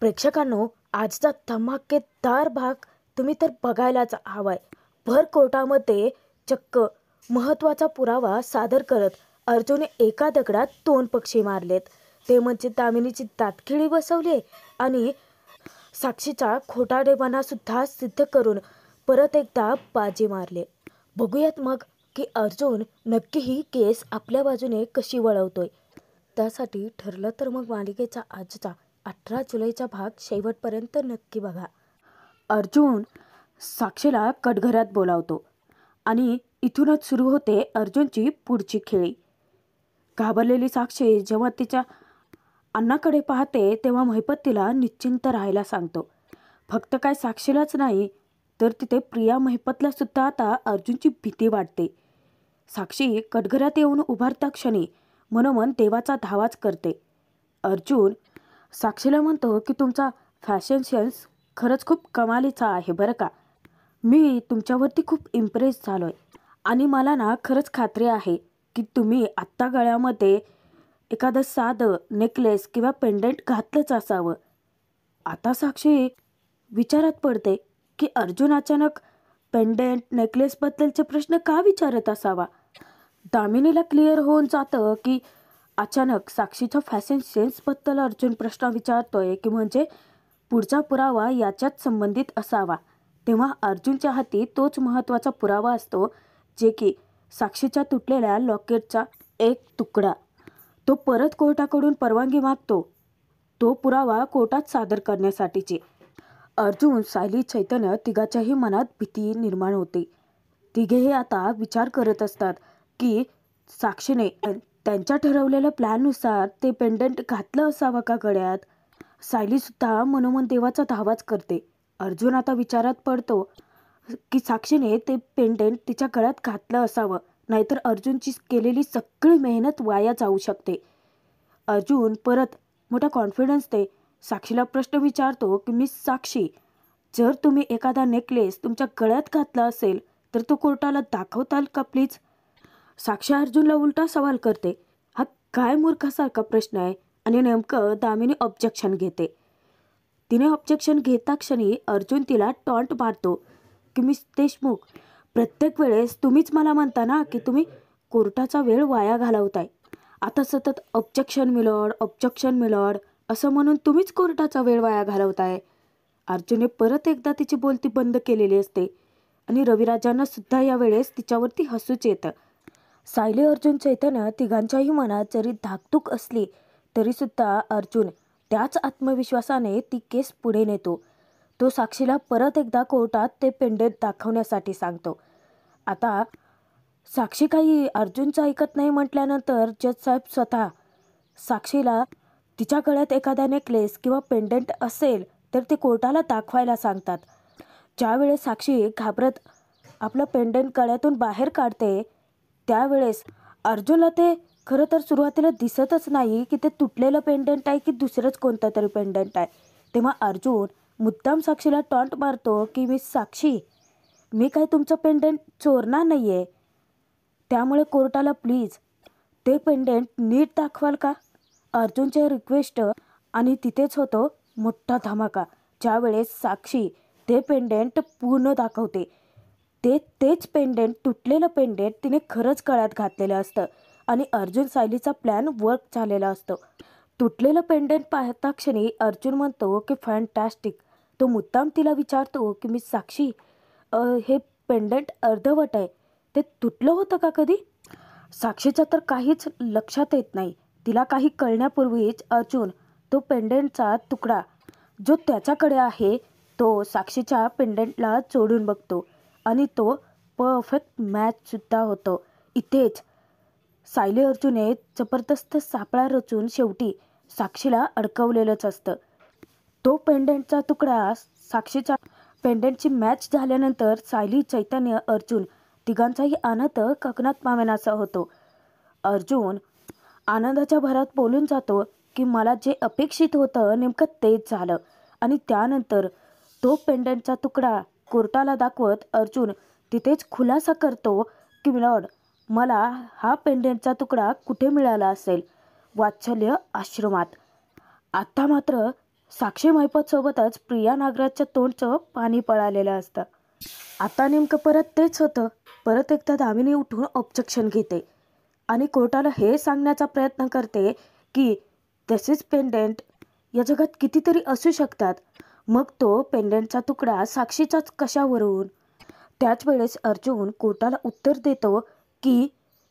प्रेक्षकांनो, आजचा धमाकेदार भाग तुम्ही तर बघायलाच हवाय. भर कोर्टामध्ये चक्क महत्त्वाचा पुरावा सादर करत अर्जुनने एका दगडात 2 पक्षी मारलेत. ते म्हणजे दामिनीची दातखिळी बसवली आणि साक्षीचा खोटारडेपणा सुद्धा सिद्ध करून परत एकदा बाजी मारले. बघूयात मग की अर्जुन नक्की ही केस आपल्या बाजूने कशी वळवतोय. त्यासाठी ठरलं तर मग मालिकेचा आजचा 18 जुलैचा भाग शेवटपर्यंत नक्की बघा. अर्जुन साक्षीला कटघऱ्यात बोलावतो आणि इथूनच सुरू होते अर्जुनची पुढची खेळी. घाबरलेली साक्षी जेव्हा तिच्या अण्णाकडे पाहते तेव्हा महिपत तिला निश्चिंत राहायला सांगतो. फक्त काय साक्षीलाच नाही तर तिथे प्रिया महिपतला सुद्धा आता अर्जुनची भीती वाटते. साक्षी कटघऱ्यात येऊन उभारता क्षणी मनोमन देवाचा धावाच करते. अर्जुन साक्षीला म्हणतो की तुमचा फॅशन सेन्स खरंच खूप कमालीचा आहे बरं का. मी तुमच्यावरती खूप इम्प्रेस झालोय आणि मला ना खरंच खात्री आहे की तुम्ही आत्ता गळ्यामध्ये एखादं साधं नेकलेस किंवा पेंडंट घातलंच असावं. आता साक्षी विचारात पडते की अर्जुन अचानक पेंडंट नेकलेसबद्दलचे प्रश्न का विचारत असावा. दामिनीला क्लिअर होऊन जातं की अचानक साक्षीच्या फॅशन सेन्सबद्दल अर्जुन प्रश्न विचारतोय की म्हणजे पुढचा पुरावा याच्यात संबंधित असावा. तेव्हा अर्जुनच्या हाती तोच महत्त्वाचा पुरावा असतो जे की साक्षीच्या तुटलेल्या लॉकेटचा एक तुकडा. तो परत कोर्टाकडून परवानगी मागतो तो पुरावा कोर्टात सादर करण्यासाठीची. अर्जुन, सायली, चैतन्य तिघाच्याही मनात भीती निर्माण होते. तिघेही आता विचार करत असतात की साक्षीने त्यांच्या ठरवलेल्या प्लॅननुसार ते पेंडंट घातलं असावं का गळ्यात. सायली सुद्धा मनोमन देवाचा धावाच करते. अर्जुन आता विचारात पडतो की साक्षीने ते पेंडंट तिच्या गळ्यात घातलं असावं, नाहीतर अर्जुनची केलेली सगळी मेहनत वाया जाऊ शकते. अर्जुन परत मोठा कॉन्फिडन्सने साक्षीला प्रश्न विचारतो की मिस साक्षी, जर तुम्ही एखादा नेकलेस तुमच्या गळ्यात घातला असेल तर तो कोर्टाला दाखवताल का प्लीज. साक्षी अर्जुनला उलटा सवाल करते. हा काय मूर्खासारखा प्रश्न आहे. आणि नेमकं दामिनी ऑब्जेक्शन घेते. तिने ऑब्जेक्शन घेता क्षणी अर्जुन तिला टॉन्ट मारतो की मिस देशमुख, प्रत्येक वेळेस तुम्हीच मला म्हणता ना की तुम्ही कोर्टाचा वेळ वाया घालवताय. आता सतत ऑब्जेक्शन मिलॉर्ड, ऑब्जेक्शन मिलॉर्ड असं म्हणून तुम्हीच कोर्टाचा वेळ वाया घालवताय. अर्जुनने परत एकदा तिची बोलती बंद केलेली असते आणि रविराजांना सुद्धा यावेळेस तिच्यावरती हसूच येतं. सायली, अर्जुन, चैतन्य तिघांच्याही मनात जरी धाकधूक असली तरीसुद्धा अर्जुन त्याच आत्मविश्वासाने ती केस पुढे नेतो. तो साक्षीला परत एकदा कोर्टात ते पेंडंट दाखवण्यासाठी सांगतो. आता साक्षी काही अर्जुनचं ऐकत नाही म्हटल्यानंतर जज साहेब स्वतः साक्षीला तिच्या गळ्यात एखादा नेकलेस किंवा पेंडंट असेल तर ते कोर्टाला दाखवायला सांगतात. ज्यावेळेस साक्षी घाबरत आपलं पेंडंट गळ्यातून बाहेर काढते त्यावेळेस अर्जुनला ते खरं तर सुरुवातीला दिसतच नाही की ते तुटलेलं पेंडंट आहे की दुसरंच कोणतं तरी पेंडंट आहे. तेव्हा अर्जुन मुद्दाम साक्षीला टॉन्ट मारतो की मिस साक्षी, मी काय तुमचं पेंडंट चोरणार नाही आहे, त्यामुळे कोर्टाला प्लीज ते पेंडंट नीट दाखवाल का. अर्जुनचे रिक्वेस्ट आणि तिथेच होतो मोठा धमाका. ज्यावेळेस साक्षी ते पेंडंट पूर्ण दाखवते. तेच पेंडंट, तुटलेलं पेंडंट तिने खरंच गळ्यात घातलेलं असतं आणि अर्जुन सायलीचा प्लॅन वर्क झालेला असतो. तुटलेलं पेंडंट पाहता क्षणी अर्जुन म्हणतो की फॅन्टॅस्टिक. तो मुद्दाम तिला विचारतो की मी साक्षी, हे पेंडंट अर्धवट आहे, ते तुटलं होतं का कधी. साक्षीचं तर काहीच लक्षात येत नाही. तिला काही कळण्यापूर्वीच अर्जुन तो पेंडंटचा तुकडा जो त्याच्याकडे आहे तो साक्षीच्या पेंडंटला जोडून बघतो आणि तो परफेक्ट मॅचसुद्धा होतो. इथेच सायली अर्जुनने जबरदस्त सापळा रचून शेवटी साक्षीला अडकवलेलंच असतं. तो पेंडंटचा तुकडा साक्षीच्या पेंडंटची मॅच झाल्यानंतर सायली, चैतन्य, अर्जुन तिघांचाही आनंद गगनात मावेनासा होतो. अर्जुन आनंदाच्या भरात बोलून जातो की मला जे अपेक्षित होतं नेमकं तेच झालं. आणि त्यानंतर तो पेंडंटचा तुकडा कोर्टाला दाखवत अर्जुन तिथेच खुलासा करतो की मिलॉर्ड, मला हा पेंडंटचा तुकडा कुठे मिळाला असेल. वात्सल्य आश्रमात. आता मात्र साक्षी महिपत सोबतच प्रिया नागराजच्या तोंडचं पाणी पळालेलं असतं. आता नेमकं परत तेच होतं. परत एकदा दामिनी उठून ऑब्जेक्शन घेते आणि कोर्टाला हे सांगण्याचा प्रयत्न करते की तसेच पेंडेंट या जगात कितीतरी असू शकतात. मग तो पेंडेंटचा तुकडा साक्षीचाच कशावरून? त्याच वेळेस अर्जुन कोर्टाला उत्तर देतो की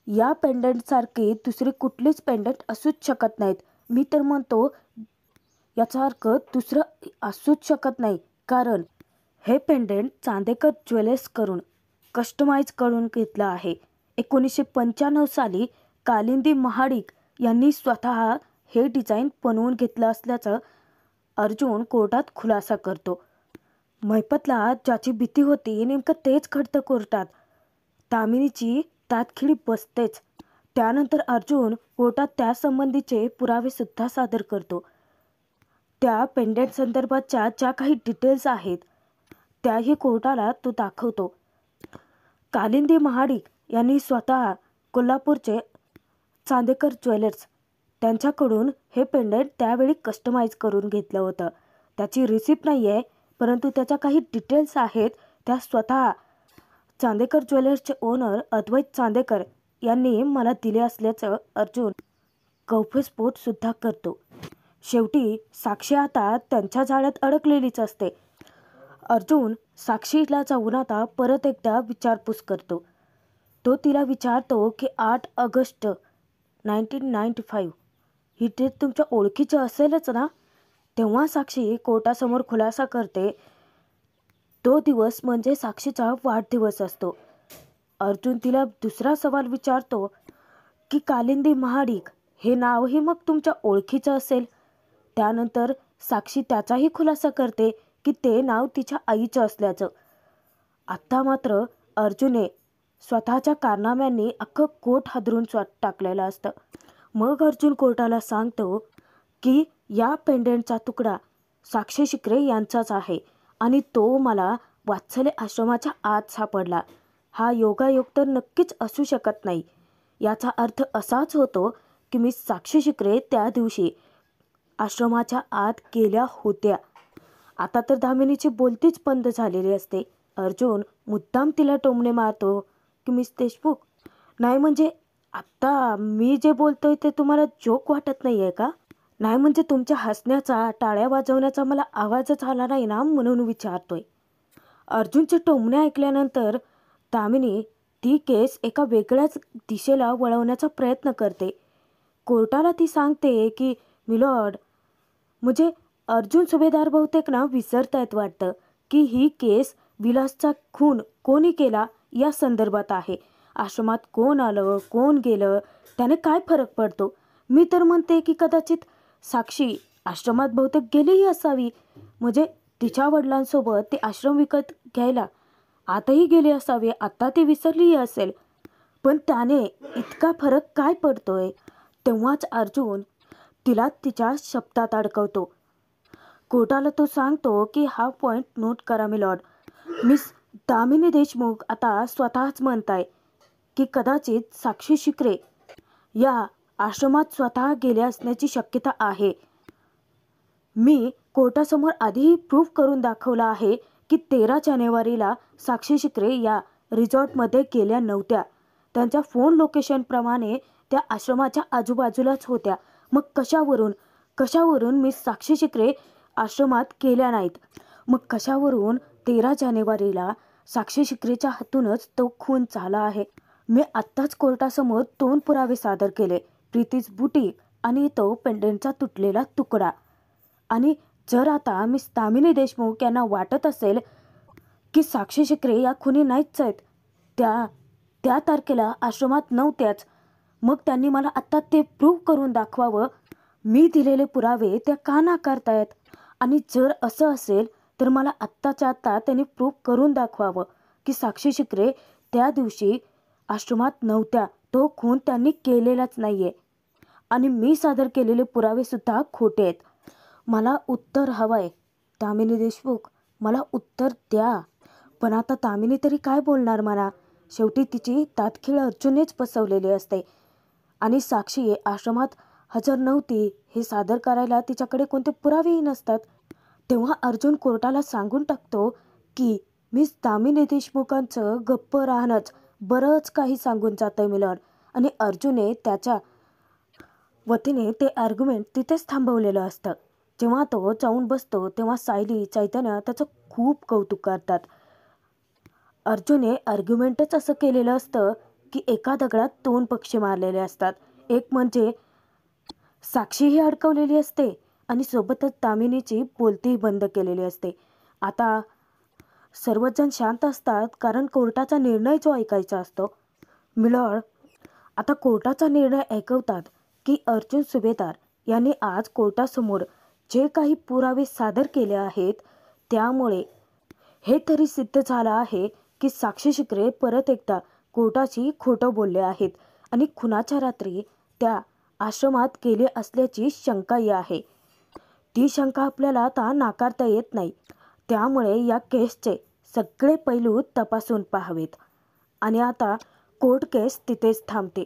या पेंडेंटसारखी दुसरी कुठलीच पेंडेंट असूच शकत नाहीत. मी तर म्हणतो याचा अर्थ दुसरं असूच शकत नाही, कारण हे पेंडेंट चांदेकर ज्वेलर्स करून कस्टमाइज करून घेतलं आहे. 1995 साली कालिंदी महाडिक यांनी स्वतः हे डिझाईन बनवून घेतलं असल्याचं अर्जुन कोर्टात खुलासा करतो. महिपतला ज्याची भीती होती नेमकं तेच घडतं कोर्टात. दामिनीची तातखिळी बसतेच. त्यानंतर अर्जुन कोर्टात त्यासंबंधीचे पुरावे सुद्धा सादर करतो. त्या पेंडेंट संदर्भातच्या ज्या काही डिटेल्स आहेत त्याही कोर्टाला तो दाखवतो. कालिंदी महाडिक यांनी स्वतः कोल्हापूरचे चांदेकर ज्वेलर्स त्यांच्याकडून हे पेंडेंट त्यावेळी कस्टमाइज करून घेतलं होतं. त्याची रिसिप्ट नाही आहे, परंतु त्याच्या काही डिटेल्स आहेत त्या स्वतः चांदेकर ज्वेलर्सचे ओनर अद्वैत चांदेकर यांनी मला दिले असल्याचं अर्जुन गौप्यस्फोटसुद्धा करतो. शेवटी साक्षी आता त्यांच्या जाळ्यात अडकलेलीच असते. अर्जुन साक्षीला जाऊन आता परत एकदा विचारपूस करतो. तो तिला विचारतो की 8 ऑगस्ट 1995 ही डेट तुमच्या ओळखीची असेलच ना? तेव्हा साक्षी कोर्टासमोर खुलासा करते तो दिवस म्हणजे साक्षीचा वाढदिवस असतो. अर्जुन तिला दुसरा सवाल विचारतो की कालिंदी महाडिक हे नावही मग तुमच्या ओळखीचं असेल. त्यानंतर साक्षी त्याचाही खुलासा करते की ते नाव तिच्या आईचं असल्याचं. आत्ता मात्र अर्जुनने स्वतःच्या कारनाम्यांनी अख्खं कोर्ट हादरून टाकलेलं असतं. मग अर्जुन कोर्टाला सांगतो की या पेंडेंटचा तुकडा साक्षी शिकरे यांचाच आहे आणि तो मला वात्सल्य आश्रमाच्या आत सापडला. हा योगायोग तर नक्कीच असू शकत नाही. याचा अर्थ असाच होतो की मी साक्षी शिकरे त्या दिवशी आश्रमाच्या आत गेल्या होत्या. आता तर दामिनीची बोलतीच बंद झालेली असते. अर्जुन मुद्दाम तिला टोमणे मारतो की मिस देशमुख, नाही म्हणजे आत्ता मी जे बोलतोय ते तुम्हाला जोक वाटत नाही आहे का? नाही म्हणजे तुमच्या हसण्याचा, टाळ्या वाजवण्याचा मला आवाजच आला नाही ना म्हणून विचारतोय. अर्जुनचे टोमणे ऐकल्यानंतर दामिनी ती केस एका वेगळ्याच दिशेला वळवण्याचा प्रयत्न करते. कोर्टाला ती सांगते की मिलॉर्ड, म्हणजे अर्जुन सुभेदार बहुतेक ना विसरतायत वाटतं की ही केस विलासचा खून कोणी केला या संदर्भात आहे. आश्रमात कोण आलं कोण गेलं त्याने काय फरक पडतो? मी तर म्हणते की कदाचित साक्षी आश्रमात बहुतेक गेलीही असावी. म्हणजे तिच्या वडिलांसोबत ते आश्रम विकत घ्यायला आताही गेले असावे. आता ती विसरलीही असेल, पण त्याने इतका फरक काय पडतोय? तेव्हाच अर्जुन तिला तिच्या शब्दात अडकवतो. कोर्टाला तो सांगतो की हा पॉईंट नोट करा मिलॉर्ड. मिस दामिनी देशमुख आता स्वतःच म्हणताय की कदाचित साक्षी शिकरे या आश्रमात स्वतः गेल्या असण्याची शक्यता आहे. मी कोर्टासमोर आधीही प्रूफ करून दाखवलं आहे की 13 जानेवारीला साक्षी शिकरे या रिसॉर्टमध्ये गेल्या नव्हत्या. त्यांच्या फोन लोकेशनप्रमाणे त्या आश्रमाच्या आजूबाजूलाच होत्या. मग कशावरून मी साक्षी शिकरे आश्रमात गेल्या नाहीत? मग कशावरून 13 जानेवारीला साक्षी शिकरेच्या हातूनच तो खून झाला आहे? मी आत्ताच कोर्टासमोर 2 पुरावे सादर केले, प्रीतीज बुटीक आणि तो पेंडेंटचा तुटलेला तुकडा. आणि जर आता मिस दामिनी देशमुख यांना वाटत असेल की साक्षी शिकरे या खुनी नाहीच आहेत, त्या तारखेला आश्रमात नव्हत्याच, मग त्यांनी मला आत्ता ते प्रूव्ह करून दाखवावं. मी दिलेले पुरावे त्या का नाकारतायत? आणि जर असं असेल तर मला आत्ताच्या आत्ता त्यांनी प्रूव्ह करून दाखवावं की साक्षी शिकरे त्या दिवशी आश्रमात नव्हत्या. तो खून त्यांनी केलेलाच नाही आहे आणि मी सादर केलेले पुरावेसुद्धा खोटे आहेत. मला उत्तर हवं आहे दामिनी देशमुख, मला उत्तर द्या. पण आता दामिनी तरी काय बोलणार मला? शेवटी तिची तातखीळ अर्जुननेच बसवलेली असते आणि साक्षी आश्रमात हजर नव्हती हे सादर करायला तिच्याकडे कोणते पुरावेही नसतात. तेव्हा अर्जुन कोर्टाला सांगून टाकतो की मिस दामिनी देशमुखांचं गप्प राहणंच बरंच काही सांगून जातं मिलॉर्ड. आणि अर्जुनने त्याच्या वतीने ते आर्ग्युमेंट तिथेच थांबवलेलं असतं. जेव्हा तो जाऊन बसतो तेव्हा सायली, चैतन्य त्याचं खूप कौतुक करतात. अर्जुनने आर्ग्युमेंटच असं केलेलं असतं की एका दगडात दोन पक्षी मारलेले असतात. एक म्हणजे साक्षीही अडकवलेली असते आणि सोबतच दामिनीची बोलतीही बंद केलेली असते. आता सर्वजण शांत असतात कारण कोर्टाचा निर्णय जो ऐकायचा असतो. मिलॉर्ड, आता कोर्टाचा निर्णय ऐकवतात की अर्जुन सुभेदार यांनी आज कोर्टासमोर जे काही पुरावे सादर केले आहेत त्यामुळे हे तरी सिद्ध झालं आहे की साक्षी शिकरे परत एकदा कोर्टाशी खोटं बोलले आहेत आणि खुनाच्या रात्री त्या आश्रमात गेले असल्याची शंकाही आहे. ती शंका आपल्याला आता नाकारता येत नाही. त्यामुळे या केसचे सगळे पैलू तपासून पाहावेत. आणि आता कोर्ट केस तिथेच थांबते.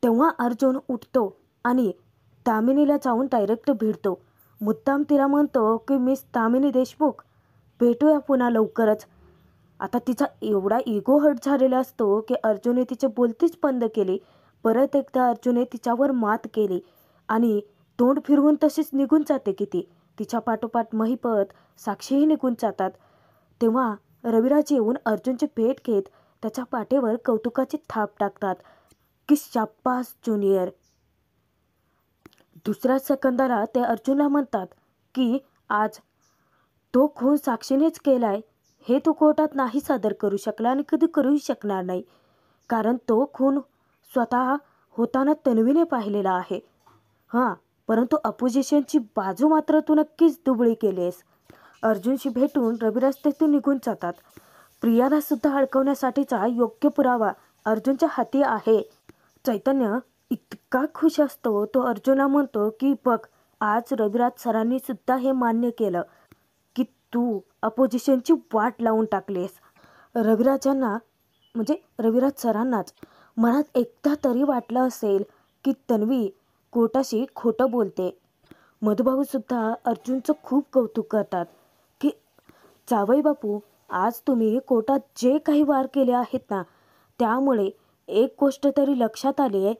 तेव्हा अर्जुन उठतो आणि दामिनीला जाऊन डायरेक्ट भिडतो. मुद्दाम तिला म्हणतो की मिस दामिनी देशमुख, भेटूया पुन्हा लवकरच. आता तिचा एवढा इगो हर्ट झालेला असतो की अर्जुनने तिची बोलतीच बंद केली. परत एकदा अर्जुनने तिच्यावर मात केली आणि तोंड फिरवून तशीच निघून जाते की ती. तिच्या पाठोपाठ महिपत, साक्षीही निघून जातात. तेव्हा रविराज येऊन अर्जुनची भेट घेत त्याच्या पाठीवर कौतुकाची थाप टाकतात की शाब्बास ज्युनियर. दुसऱ्या सेकंदाला ते अर्जुनला म्हणतात की आज तो खून साक्षीनेच केलाय हे तू कोर्टात नाही सादर करू शकला आणि कधी करूही शकणार नाही, कारण तो खून स्वतः होताना तन्वीने पाहिलेला आहे. हां, परंतु अपोजिशनची बाजू मात्र तू नक्कीच दुबळी केलीस. अर्जुनशी भेटून रविराज तेथून निघून जातात. प्रियाला सुद्धा अडकवण्यासाठीचा योग्य पुरावा अर्जुनच्या हाती आहे. चैतन्य इतका खुश असतो, तो अर्जुनला म्हणतो की बघ, आज रविराज सरांनी सुद्धा हे मान्य केलं की तू अपोजिशनची वाट लावून टाकलीस. रविराजांना म्हणजे रविराज सरांनाच मनात एकदा तरी वाटलं असेल की तन्वी कोर्टाशी खोटं बोलते. मधुभाऊ सुद्धा अर्जुनचं खूप कौतुक करतात की जावई बापू, आज तुम्ही कोर्टात जे काही वार केले आहेत ना, त्यामुळे एक गोष्ट तरी लक्षात आली आहे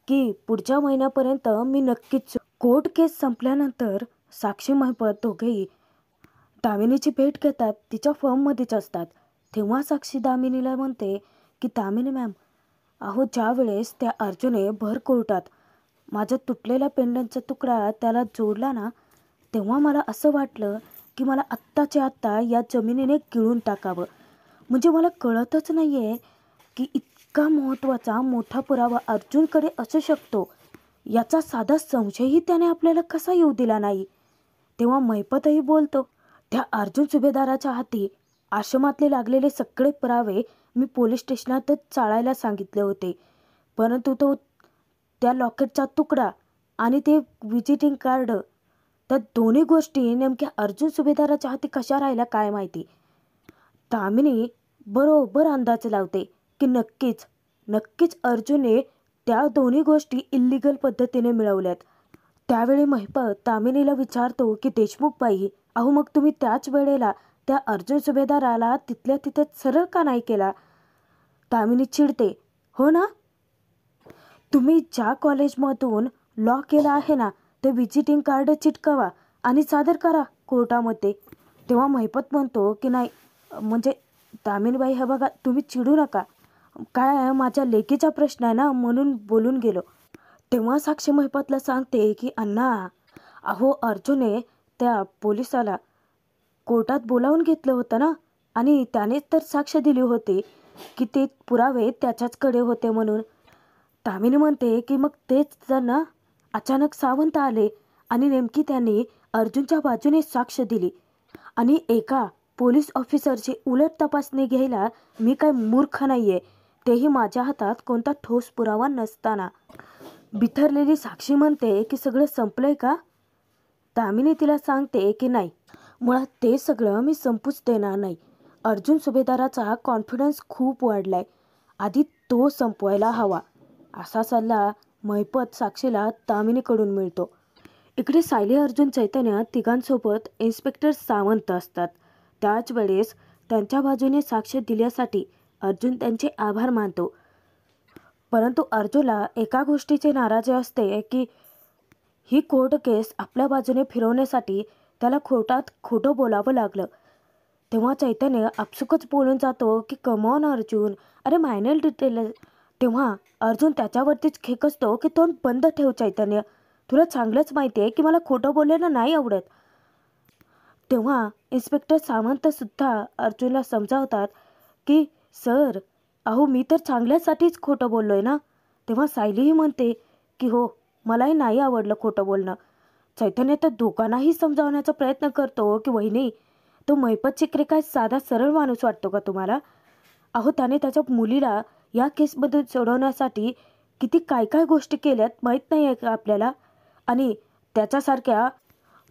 की पुढच्या महिन्यापर्यंत मी नक्कीच. कोर्ट केस संपल्यानंतर साक्षी महिपत दोघेही दामिनीची भेट घेतात. तिच्या फर्ममध्येच असतात. तेव्हा साक्षी दामिनीला म्हणते की दामिनी मॅम, अहो ज्या वेळेस त्या अर्जुनने भर कोर्टात माझ्या तुटलेल्या पेंडंटचा तुकडा त्याला जोडला ना, तेव्हा मला असं वाटलं की मला आत्ताच्या आत्ता या जमिनीने गिळून टाकावं. म्हणजे मला कळतच नाही आहे की इतका महत्त्वाचा मोठा पुरावा अर्जुनकडे असू शकतो याचा साधा संशयही त्याने आपल्याला कसा येऊ दिला नाही. तेव्हा महिपतही बोलतो, त्या अर्जुन सुभेदाराच्या हाती आश्रमातले लागलेले सगळे पुरावे मी पोलीस स्टेशनातच चाळायला सांगितले होते, परंतु तो त्या लॉकेटचा तुकडा आणि ते व्हिजिटिंग कार्ड, त्या दोन्ही गोष्टी नेमक्या अर्जुन सुभेदाराच्या हाती कशा राहिल्या काय माहिती. दामिनी बरोबर अंदाज लावते की नक्कीच अर्जुनने त्या दोन्ही गोष्टी इल्लिगल पद्धतीने मिळवल्यात. त्यावेळी महिपत दामिनीला विचारतो की देशमुख बाई, अहो मग तुम्ही त्याच वेळेला त्या अर्जुन सुभेदाराला तिथल्या तिथे सरळ का नाही केला. दामिनी चिडते, हो ना, तुम्ही ज्या कॉलेजमधून लॉ केला आहे ना, ते व्हिजिटिंग कार्ड चिटकवा आणि सादर करा कोर्टामध्ये. तेव्हा महिपत म्हणतो की नाही, म्हणजे दामिनीबाई हे बघा, तुम्ही चिडू नका, काय माझ्या लेकीचा प्रश्न आहे ना, म्हणून बोलून गेलो. तेव्हा साक्षी महिपतला सांगते की अण्णा, अहो अर्जुनने त्या पोलिसाला कोर्टात बोलावून घेतलं होतं ना, आणि त्यानेच तर साक्ष दिली होती की ते पुरावे त्याच्याचकडे होते म्हणून. दामिनी म्हणते की मग तेच जर ना अचानक सावंत आले आणि नेमकी त्यांनी अर्जुनच्या बाजूने साक्ष दिली आणि एका पोलीस ऑफिसरची उलट तपासणी घ्यायला मी काय मूर्ख नाही आहे, तेही माझ्या हातात कोणता ठोस पुरावा नसताना. बिथरलेली साक्षी म्हणते की सगळं संपलंय का. दामिनी तिला सांगते की नाही, मुळात ते सगळं मी संपूच देणार नाही. अर्जुन सुभेदाराचा कॉन्फिडन्स खूप वाढलाय, आधी तो संपवायला हवा. असा सल्ला महिपत साक्षीला तामिनीकडून मिळतो. इकडे सायली, अर्जुन, चैतन्य तिघांसोबत इन्स्पेक्टर सावंत असतात. त्याच वेळेस त्यांच्या बाजूने साक्ष दिल्यासाठी अर्जुन त्यांचे आभार मानतो. परंतु अर्जुनला एका गोष्टीची नाराजी असते की ही कोर्ट केस आपल्या बाजूने फिरवण्यासाठी त्याला कोर्टात खोटं बोलावं लागलं. तेव्हा चैतन्य आपसुकच बोलून जातो की कमॉन अर्जुन, अरे मायनर डिटेल. तेव्हा अर्जुन त्याच्यावरतीच खेकसतो की तोंड बंद ठेव चैतन्य, तुला चांगलंच माहिती आहे की मला खोटं बोलायला नाही आवडत. तेव्हा इन्स्पेक्टर सावंतसुद्धा अर्जुनला समजावतात की सर, अहो मी तर चांगल्यासाठीच खोटं बोललो आहे ना. तेव्हा सायलीही म्हणते की हो, मलाही नाही आवडलं खोटं बोलणं. चैतन्य तर दोघांनाही समजावण्याचा प्रयत्न करतो की वहिनी, तो महिपत चित्रे काय साधा सरळ माणूस वाटतो का तुम्हाला? अहो त्याने त्याच्या मुलीला या केसमधून सोडवण्यासाठी किती काय काय गोष्टी केल्यात माहीत नाही आहे का आपल्याला? आणि त्याच्यासारख्या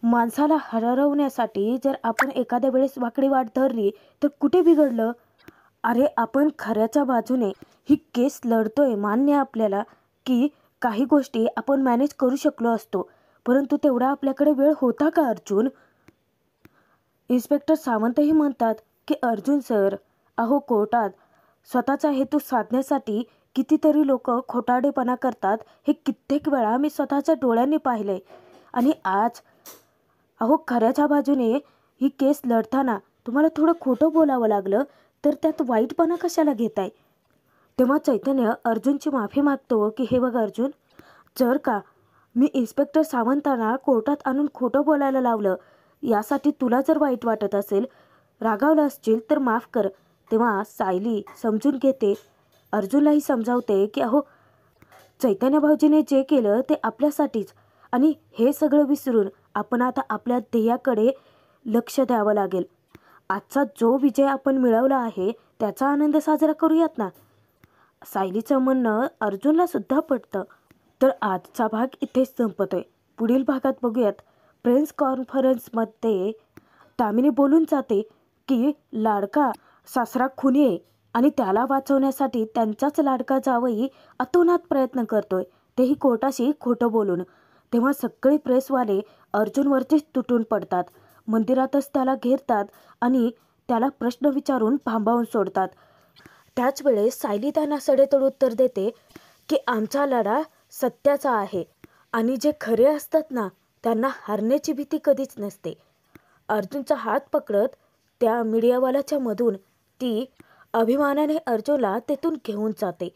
माणसाला हरवण्यासाठी जर आपण एखाद्या वेळेस वाकडी वाट धरली तर कुठे बिघडलं? अरे आपण खऱ्याच्या बाजूने ही केस लढतोय, मान्य आपल्याला की काही गोष्टी आपण मॅनेज करू शकलो असतो, परंतु तेवढा आपल्याकडे वेळ होता का अर्जुन? इन्स्पेक्टर सावंतही म्हणतात की अर्जुन सर, अहो कोर्टात स्वतःचा हेतू साधण्यासाठी कितीतरी लोक खोटारडेपणा करतात, हे कित्येक वेळा मी स्वतःच्या डोळ्यांनी पाहिले. आणि आज अहो खऱ्याच्या बाजूने ही केस लढताना तुम्हाला थोडं खोटं बोलावं लागलं, तर त्यात वाईटपणा कशाला घेताय? तेव्हा चैतन्य अर्जुनची माफी मागतो की हे बघ अर्जुन, जर का मी इन्स्पेक्टर सावंतांना कोर्टात आणून खोटं बोलायला लावलं, यासाठी तुला जर वाईट वाटत असेल, रागावलं असशील तर माफ कर. तेव्हा सायली समजून घेते, अर्जुनलाही समजावते की अहो चैतन्य भाऊजीने जे केलं ते आपल्यासाठीच, आणि हे सगळं विसरून आपण आता आपल्या ध्येयाकडे लक्ष द्यावं लागेल. आजचा जो विजय आपण मिळवला आहे त्याचा आनंद साजरा करूयात ना. सायलीचं म्हणणं अर्जुनला सुद्धा पटतं. तर आजचा भाग इथेच संपतोय. पुढील भागात बघूयात. प्रेस कॉन्फरन्समध्ये तामिनी बोलून जाते की लाडका सासरा खुनी आहे आणि त्याला वाचवण्यासाठी त्यांचाच लाडका जावई अतोनात प्रयत्न करतोय, तेही कोर्टाशी खोटं बोलून. तेव्हा सगळे प्रेसवाले अर्जुनवरतीच तुटून पडतात. मंदिरातच त्याला घेरतात आणि त्याला प्रश्न विचारून भांबावून सोडतात. त्याच वेळेस सायली त्यांना सडेतोड उत्तर देते की आमचा लढा सत्याचा आहे आणि जे खरे असतात ना त्यांना हारण्याची भीती कधीच नसते. अर्जुनचा हात पकडत त्या मीडियावाल्याच्या मधून ती अभिमानाने अर्जुनला तेथून घेऊन जाते.